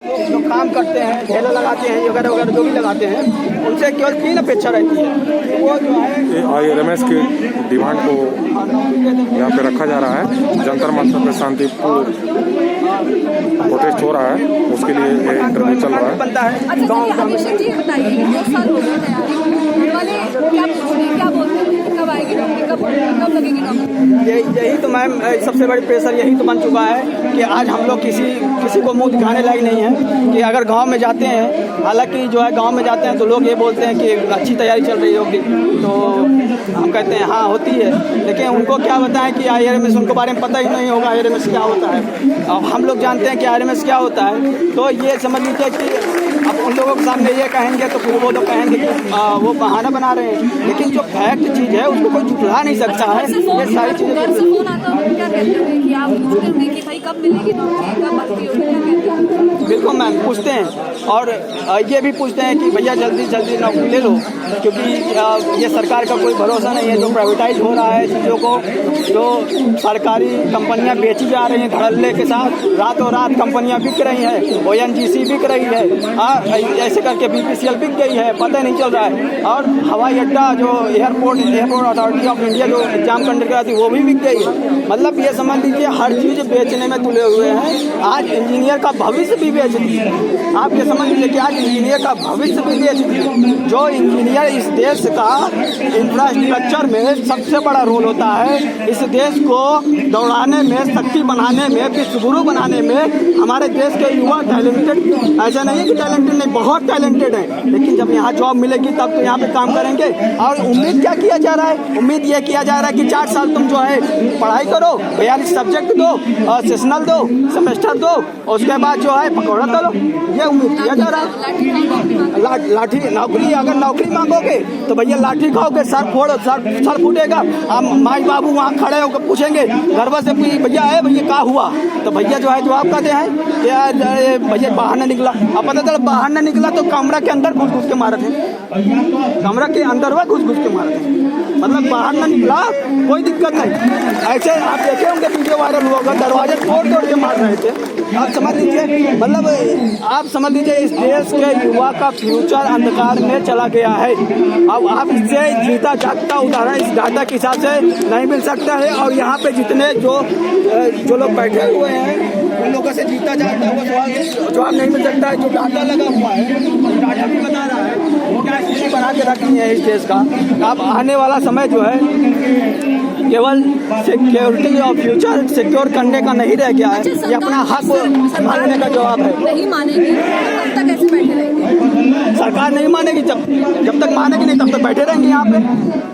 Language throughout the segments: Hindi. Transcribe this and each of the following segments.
जो काम करते हैं, ठेला लगाते हैं, वगैरह वगैरह जो भी लगाते हैं, उनसे केवल 3 अपेक्षा रहती है। वो जो है IRMS की डिमांड को यहाँ पे रखा जा रहा है। जंतर मंतर पे शांतिपूर्ण प्रोटेस्ट हो रहा है, उसके लिए इंटरव्यू चल रहा है। बनता है। अच्छा अभिषेक जी, बताइए 2 साल हो गए तैयारी वाले, क्या बोलते हैं कब आएगी नौकरी, कब लगेगी नौकरी? यही तो मैम सबसे बड़ी प्रेशर यही तो बन चुका है कि आज हम लोग किसी को मुंह दिखाने लायक नहीं है कि अगर गांव में जाते हैं, हालांकि जो है गांव में जाते हैं तो लोग ये बोलते हैं कि अच्छी तैयारी चल रही होगी, तो हम कहते हैं हाँ होती है, लेकिन उनको क्या बताएं कि IRMS उनको बारे में पता ही नहीं होगा IRMS क्या होता है। अब हम लोग जानते हैं कि IRMS क्या होता है, तो ये समझ लीजिए कि अब उन लोगों के सामने ये कहेंगे तो फिर वो लोग कहेंगे कि वो बहाना बना रहे हैं, लेकिन जो फैक्ट चीज़ है उसको कोई झुठला नहीं सकता है। ये सारी चीज़ें घर से फोन आता है, क्या कहते हैं कि आप पूछते होंगे कि भाई कब मिलेगी नौकरी, कब भर्ती होगी, क्या कहते हैं? बिल्कुल मैम पूछते हैं, और ये भी पूछते हैं कि भैया जल्दी जल्दी नौकरी ले लो, क्योंकि ये सरकार का कोई भरोसा नहीं है। जो प्राइवेटाइज हो रहा है चीज़ों को, जो सरकारी कंपनियां बेची जा रही हैं धड़ल्ले के साथ, रातों रात कंपनियां बिक रही हैं, ONGC बिक रही है, ऐसे करके BPCL बिक गई है, पता नहीं चल रहा है। और हवाई अड्डा जो एयरपोर्ट अथॉरिटी ऑफ इंडिया जो एग्जाम कंडक्ट कराती है वो भी बिक गई है। मतलब ये समझ लीजिए हर चीज़ बेचने में तुले हुए हैं। आज इंजीनियर का भविष्य भी बेच दिए। आप ये समझ लीजिए कि आज इंजीनियर का भविष्य भी बेच दिए। जो इंजीनियर इस देश का इंफ्रास्ट्रक्चर में सबसे बड़ा रोल होता है, इस देश को दौड़ाने में, शक्ति बनाने में, विश्वगुरु बनाने में हमारे देश के युवा टैलेंटेड, ऐसा नहीं है कि टैलेंटेड नहीं, बहुत टैलेंटेड है, लेकिन जब यहाँ जॉब मिलेगी तब तो यहाँ पे काम करेंगे। और उम्मीद क्या किया जा रहा है? उम्मीद ये किया जा रहा है कि 4 साल तुम जो है पढ़ाई करो, 42 सब्जेक्ट दो, सेशनल दो, सेमेस्टर दो, और उसके बाद जो है पकौड़ा तलो, ये उम्मीद किया जा रहा है। लाठी नौकरी, अगर नौकरी मांगोगे तो भैया लाठी खाओगे, सर फूटेगा। अब माई बाबू वहाँ खड़े होकर पूछेंगे घर से, भैया है भैया क्या हुआ, तो भैया जो है जवाब कहते हैं कि भैया बाहर न निकला। अब पता चला बाहर न निकला तो कमरा के अंदर घुस के मारे थे, कमरा के अंदर हुआ घुस के मारे थे, मतलब बाहर न निकला कोई दिक्कत नहीं। ऐसे आप देखे होंगे वीडियो वायरल हुआ होगा, दरवाजे तोड़ के मार रहे थे। आप समझ लीजिए, मतलब आप समझ लीजिए इस देश के युवा का फ्यूचर अंधकार में चला गया है। अब आप इससे जीता जागता उदाहरण इस डाटा के हिसाब से नहीं मिल सकता है। और यहाँ पे जितने जो लोग बैठे हुए हैं उन लोगों से जीता जागता वो जवाब नहीं मिल सकता है। जो डाटा लगा हुआ है, डाटा भी बता रहा है क्या स्थिति बना के रखी है इस देश का। अब आने वाला समय जो है केवल सिक्योरिटी और फ्यूचर सिक्योर करने का नहीं रह गया है, ये अपना हक मांगने का जवाब है। नहीं मानेगी तब तक ऐसे बैठे रहेंगे। सरकार नहीं मानेगी, जब तक मानेगी नहीं तब तक बैठे रहेंगे यहाँ पे,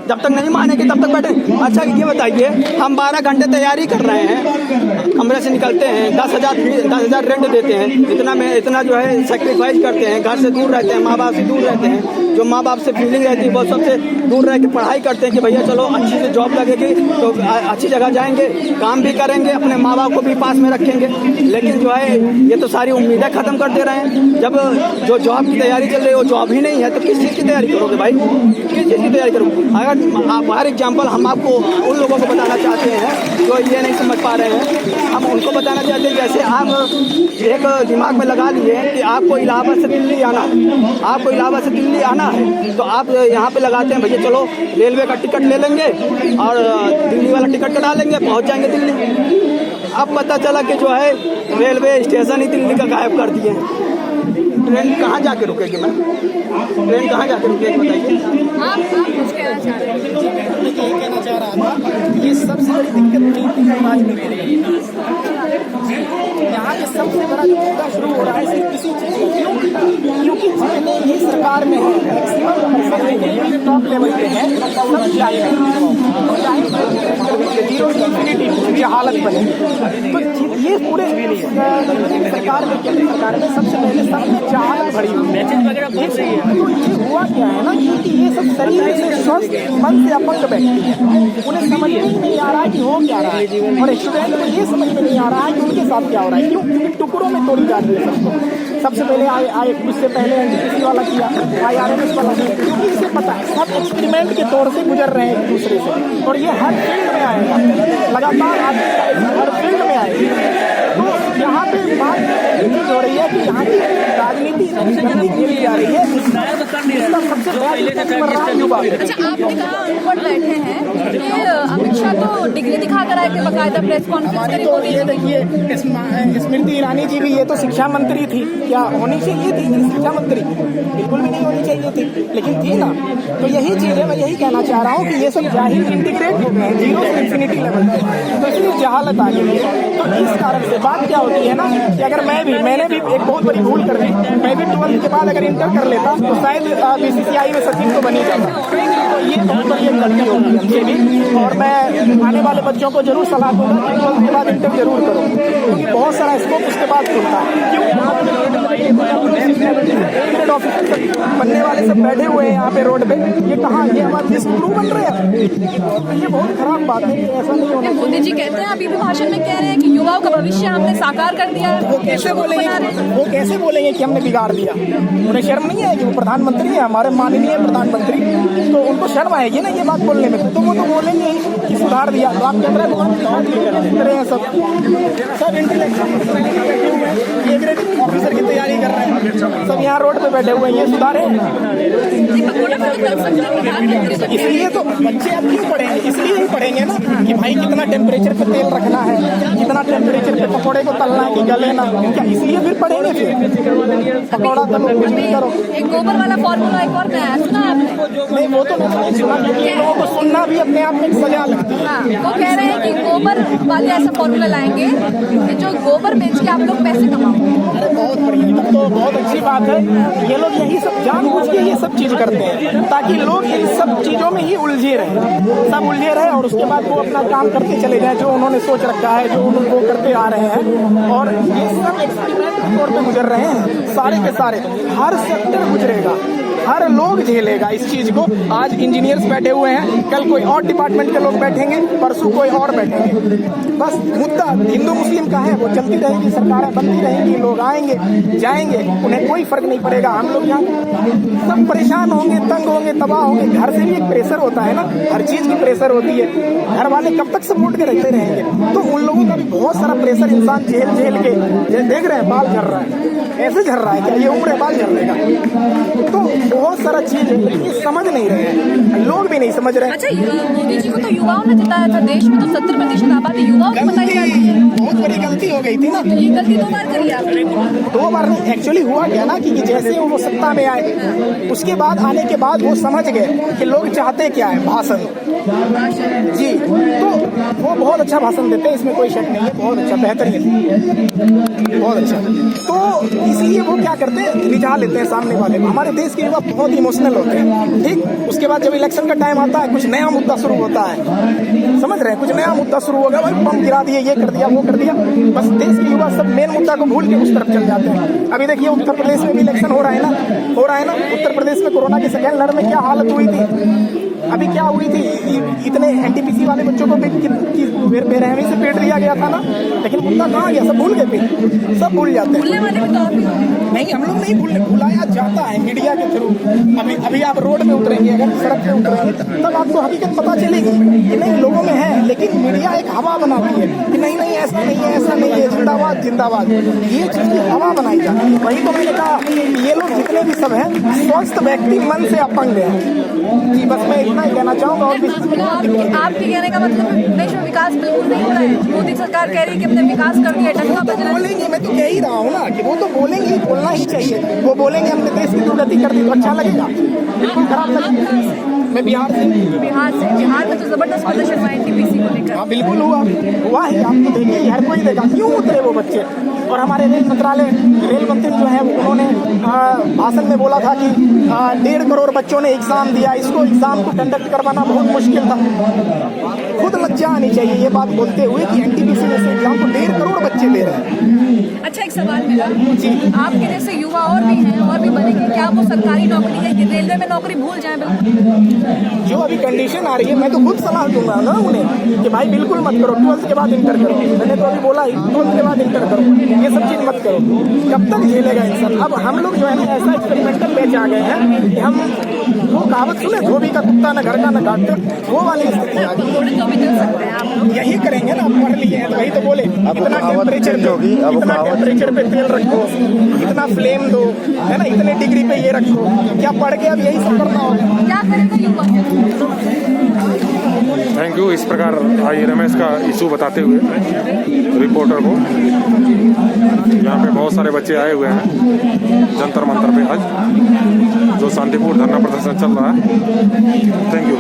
जब तक नहीं मानेगी तब तक बैठे। अच्छा ये बताइए, हम 12 घंटे तैयारी कर रहे हैं, कमरे से निकलते हैं, 10,000 रेंट देते हैं, इतना जो है सेक्रीफाइस करते हैं, घर से दूर रहते हैं, माँ बाप से दूर रहते हैं, जो माँ बाप से फीलिंग रहती है वो सबसे दूर रह के पढ़ाई करते हैं कि भैया चलो अच्छी से जॉब लगेगी तो अच्छी जगह जाएंगे, काम भी करेंगे, अपने माँ बाप को भी पास में रखेंगे। लेकिन जो है ये तो सारी उम्मीदें खत्म कर दे रहे हैं। जब जो जॉब की तैयारी चल रही है वो जॉब ही नहीं है तो किस चीज़ की तैयारी करोगे भाई, किस चीज़ की तैयारी करोगे? अगर फॉर एग्जाम्पल हम आपको उन लोगों को बताना चाहते हैं जो ये नहीं समझ पा रहे हैं, हम उनको बताना चाहते हैं जैसे आप एक दिमाग में लगा लिए कि आपको इलाहाबाद से दिल्ली आना है, आपको इलाहाबाद से दिल्ली आना है, तो आप यहाँ पे लगाते हैं भैया चलो रेलवे का टिकट ले लेंगे और दिल्ली वाला टिकट कटा लेंगे, पहुँच जाएंगे दिल्ली। अब पता चला कि जो है रेलवे स्टेशन ही दिल्ली का गायब कर दिए। ट्रेन कहाँ जाके रुकेगी मैम, ट्रेन कहाँ जाके रुकेगी बताइए? आप कुछ कहना चाह रहे हैं? ये कहना चाह रहा था, ये सबसे बड़ी दिक्कत नीति का समाज में है। यहाँ पे सबसे बड़ा जो मुद्दा शुरू हो रहा है सिर्फ किसी चीज़ क्योंकि जितने ये सरकार में है टॉप लेवल पे है सब जीरो की हालत बने। तो ये पूरे सरकार में केंद्र सरकार में सबसे पहले सबसे जहालत भरी हुई मैसेज वगैरह पहुंच रही है। तो ये हुआ क्या है ना, क्योंकि ये सब शरीर से स्वस्थ मन से अपंग बैठती है, उन्हें समझ में नहीं आ रहा है कि हो क्या रहा है, और स्टूडेंट को ये समझ में नहीं आ रहा है कि उनके साथ क्या हो रहा है। क्यों? क्योंकि टुकड़ों में तोड़ी जा रही है सबसे पहले उससे पहले NTPC वाला किया, IRMS वाला किया, क्योंकि इसे पता है सब एक्सपेरिमेंट के तौर से गुजर रहे हैं एक दूसरे से, और ये हर फील्ड में आएगा, लगातार हर फील्ड में आएगी। तो यहाँ पे बात हो रही है कि यहाँ की राजनीति खेली जा रही है, इसका सबसे बड़ा युवा। अच्छा, आपने कहा अनपढ़ बैठे हैं कि अमित शाह तो डिग्री दिखा कर आए थे, बकायदा प्रेस कॉन्फ्रेंस करी। तो ये देखिए, स्मृति ईरानी जी भी ये तो शिक्षा मंत्री थी, क्या होनी चाहिए थी शिक्षा मंत्री? बिल्कुल भी नहीं होनी चाहिए थी, लेकिन थी ना। तो यही चीज है, मैं यही कहना चाह रहा हूँ कि ये सब जाहिर इंटीग्रेट हो गए जीरो से इंफिनिटी लेवल पे, तो इसलिए जहालत आ गई है। तो इस कारण से बात क्या होती है ना कि अगर मैंने भी एक बहुत बड़ी भूल कर दी, मैं भी 12th के बाद अगर इंटर कर लेता तो शायद बीसीसीआई में सचिव तो बन ही जाता। तो ये बहुत बड़ी एक गलती होगी हमसे भी, और मैं आने वाले बच्चों को जरूर सलाह दूंगा कि 12th के बाद इंटर जरूर करो, क्योंकि बहुत सारा स्कोप उसके बाद खुलता है। क्यों ऑफिसर बनने वाले सब बैठे हुए हैं यहाँ पे रोड पे, ये कहाँ, ये हमारे देश में बन रहे हैं। ये बहुत खराब बात है, ऐसा नहीं होना। मोदी जी कहते हैं, अभी भी भाषण में कह रहे हैं कि युवाओं का भविष्य हमने साकार कर दिया है। वो कैसे बोलेंगे कि हमने बिगाड़ दिया? उन्हें शर्म नहीं है कि वो प्रधानमंत्री है, हमारे माननीय प्रधानमंत्री, तो उनको शर्म आएगी ना ये बात बोलने में। तो वो तो बोलेंगे कि सुधार दिया। तो आप कैमरा रहे हैं, सब इंटेलेक्चुअल ऑफिसर की तैयारी कर रहे हैं, सब यहाँ रोड पे बैठे हुए हैं, ये सुधार है? इसलिए तो बच्चे अब क्यों पढ़ेंगे? इसलिए ही पढ़ेंगे ना कि भाई कितना टेम्परेचर पे तेल रखना है, कितना टेम्परेचर पे पकौड़े को तलना है कि गले ना, क्या इसलिए फिर पढ़ेंगे? फिर पकौड़ा तलो, कुछ नहीं करो। एक गोबर वाला फॉर्मूला एक और नया सुना आपने? नहीं, वो तो नहीं सुना, क्योंकि लोगों को सुनना भी अपने आप में सजा लगती है। हाँ, वो कह रहे हैं कि गोबर वाले ऐसा फॉर्मूला लाएंगे कि जो गोबर बेच के आप लोग पैसे कमाओ। अरे बहुत बढ़िया, तब तो बहुत अच्छी बात है। ये लोग यही सब जानबूझ के ये सब चीज करते हैं ताकि लोग इन सब चीजों में ही उलझे रहे और उसके बाद वो अपना काम करते चले जाए जो उन्होंने सोच रखा है, जो वो करते आ रहे हैं। और ये सब एक्सपेरिमेंट के तौर पे गुजर रहे हैं, सारे के सारे, हर सेक्टर गुजरेगा, हर लोग झेलेगा इस चीज को। आज इंजीनियर्स बैठे हुए हैं, कल कोई और डिपार्टमेंट के लोग बैठेंगे, परसों कोई और बैठेंगे। बस मुद्दा हिंदू मुस्लिम का है, वो चलती रहेगी, सरकारें बनती रहेंगी, लोग आएंगे जाएंगे, उन्हें कोई फर्क नहीं पड़ेगा। हम लोग यहाँ सब परेशान होंगे, तंग होंगे, तबाह होंगे। घर से भी एक प्रेशर होता है ना, हर चीज की प्रेशर होती है। घर वाले कब तक सपोर्ट के रहते रहेंगे? तो उन लोगों का भी बहुत सारा प्रेशर इंसान झेल के, देख रहे हैं बाल झड़ रहा है, ऐसे झड़ रहा है क्या? ये उम्र है बाल झड़ने का? तो बहुत सारा चीज है, लेकिन समझ नहीं रहे हैं, लोग भी नहीं समझ रहे हैं। अच्छा, मोदी जी को तो युवाओं ने जिताया था, देश में तो 70% आबादी युवाओं को बताई जाती है। बहुत बड़ी गलती हो गई थी ना। तो ये गलती 2 बार करी आपने। 2 बार नहीं, एक्चुअली हुआ क्या ना कि जैसे वो सत्ता में आए, उसके बाद आने के बाद वो समझ गए कि लोग चाहते क्या है, भाषण जी। तो वो बहुत अच्छा भाषण देते हैं, इसमें कोई शक नहीं है, बहुत अच्छा, बेहतरीन, बहुत अच्छा। तो इसलिए वो क्या करते हैं, रिझा लेते हैं सामने वाले को। हमारे देश के युवा बहुत इमोशनल होते हैं, ठीक। उसके बाद जब इलेक्शन का टाइम आता है, कुछ नया मुद्दा शुरू होता है, समझ रहे हैं, कुछ नया मुद्दा शुरू होगा, भाई बम गिरा दिए, ये कर दिया, वो कर दिया, बस देश के युवा सब मेन मुद्दा को भूल के उस तरफ चल जाते हैं। अभी देखिए उत्तर प्रदेश में भी इलेक्शन हो रहा है ना, उत्तर प्रदेश में कोरोना की सेकेंड लहर में क्या हालत हुई थी, अभी क्या हुई थी, इतने एनटीपीसी वाले बच्चों को बेरहमी से पेट दिया गया था ना, लेकिन मुद्दा कहाँ गया, सब भूल गए, सब भूल जाते हैं। नहीं, हम लोग नहीं भुलाया जाता है मीडिया के थ्रू। अभी आप रोड पे उतरेंगे, अगर सड़क पे उतरेंगे, तब आपको हकीकत पता चलेगी कि नहीं, लोगों में है, लेकिन मीडिया एक हवा बनाती है कि नहीं नहीं ऐसा नहीं है, ऐसा नहीं है, जिंदाबाद जिंदाबाद, ये चीज की हवा बनाई जाती है। वही तो मैंने कहा ये लोग जितने भी सब हैं, स्वस्थ व्यक्ति मन से अपंग हैं जी। बस मैं इतना ही कहना चाहूँगा। और आपके कहने का मतलब देश में विकास बिल्कुल नहीं हो रहा है। मोदी सरकार कह रही है कि हमने विकास कर दिया, टंका बच रहा है। बोलेंगे, मैं तो कह ही रहा हूँ ना कि वो तो बोलेंगे, बोलना ही चाहिए। वो बोलेंगे हमने देश की प्रगति कर दी, तो अच्छा लगेगा? बिल्कुल खराब लगेगा। मैं बिहार में तो जबरदस्त प्रदर्शन हुआ एनटीपीसी को लेकर। हाँ बिल्कुल हुआ ही, आप तो देखिए, हर कोई देखा, क्यों उतरे वो बच्चे। और हमारे रेल मंत्री जो है, उन्होंने भाषण में बोला था कि 1.5 करोड़ बच्चों ने एग्जाम दिया, इसको एग्जाम को कंडक्ट करवाना बहुत मुश्किल था। खुद लज्जा आनी चाहिए ये बात बोलते हुए कि एनटीपीसी जैसे एग्जाम को 1.5 करोड़ बच्चे दे रहे हैं। अच्छा, एक सवाल मेरा जी, आपके जैसे युवा और भी हैं, और भी बनेंगे, क्या वो सरकारी नौकरी है कि रेलवे में नौकरी भूल जाए? बिल्कुल, जो अभी कंडीशन आ रही है, मैं तो खुद सलाह दूंगा ना उन्हें कि भाई बिल्कुल मत करो, 12th के बाद इंटर करो। मैंने तो अभी बोला ही, 12th के बाद इंटर करो, ये सब चीज मत करो। कब तक झेलेगा इंसान? अब हम लोग जो है ना, ऐसा एक्सपेरिमेंटल बैच आ गए हैं कि हम वो कहावत सुने, धोबी का कुत्ता न घर का न घाट का, वो वाली स्थिति आ गई। थोड़ी तो भी कर सकते हैं आप लोग। यही करेंगे ना, आप पढ़ लिए हैं तो वही तो बोले, इतना टेम्परेचर पे तेल रखो, इतना फ्लेम दो, है ना, इतने डिग्री पे ये रखो। क्या पढ़ के अब यही सब करना होगा? क्या करेगा युवा? Thank you. इस प्रकार आई रमेश का इशू बताते हुए रिपोर्टर को। यहाँ पे बहुत सारे बच्चे आए हुए हैं जंतर मंतर पे आज, जो शांतिपूर्ण धरना प्रदर्शन चल रहा है। Thank you.